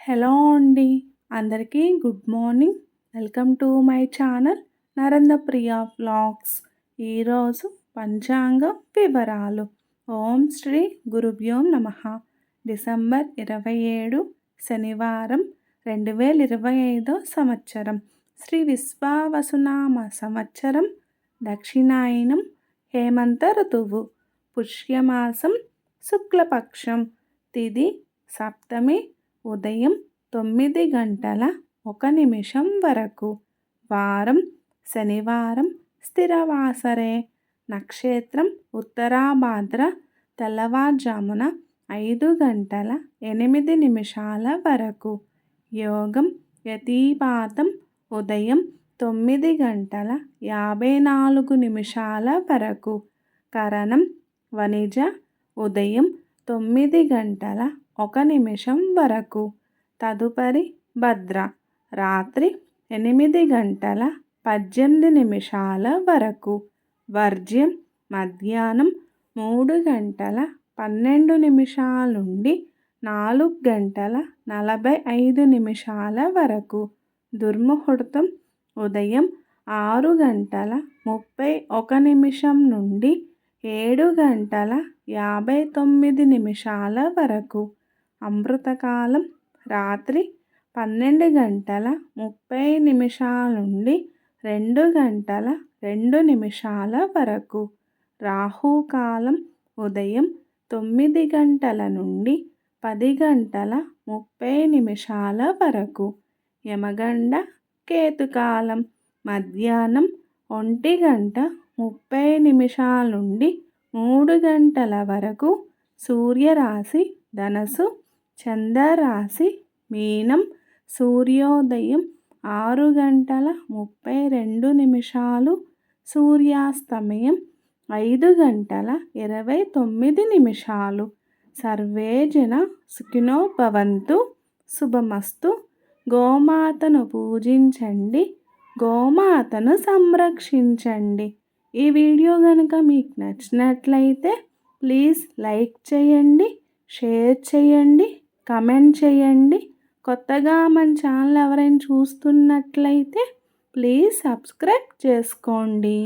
Hello అండి. అందరికీ good morning. Welcome to my channel Narendrapriya vlogs. ఈరోజు పంచాంగ వివరాలు. ఓం శ్రీ గురుభ్యో నమః. డిసెంబర్ 27 శనివారం 2025 సంవత్సరం. శ్రీ విశ్వావసునామ సంవత్సరం. దక్షిణాయనం. హేమంత ఋతువు. పుష్యమాసం. శుక్లపక్షం. తిథి సప్తమి. ఉదయం 9:01 వరకు. వారం శనివారం. స్థిరవాసరే. నక్షత్రం ఉత్తరాభాద్ర. తెల్లవారుజామున 5:08 వరకు. యోగం యతిపాతం. ఉదయం 9:54 వరకు. కరణం వనిజ. ఉదయం 9:01 వరకు. తదుపరి భద్ర. రాత్రి 8:18 వరకు. వర్జ్యం మధ్యాహ్నం 3:12 నుండి 4:45 వరకు. దుర్ముహూర్తం ఉదయం 6:31 నుండి 7:59 వరకు. అమృతకాలం రాత్రి 12:30 నుండి 2:02 వరకు. రాహుకాలం ఉదయం 9 నుండి 10:30 వరకు. యమగండ కేతుకాలం మధ్యాహ్నం 1:30 నుండి 3 వరకు. సూర్యరాశి ధనస్సు. చంద్రరాశి మీనం. సూర్యోదయం 6:32. సూర్యాస్తమయం 5:29. సర్వే జన సుఖినో భవంతు. శుభమస్తు. గోమాతను పూజించండి. గోమాతను సంరక్షించండి. ఈ వీడియో కనుక మీకు నచ్చినట్లయితే ప్లీజ్ లైక్ చేయండి, షేర్ చేయండి, కమెంట్ చేయండి. కొత్తగా మన ఛానల్ ఎవరైనా చూస్తున్నట్లయితే ప్లీజ్ సబ్స్క్రైబ్ చేసుకోండి.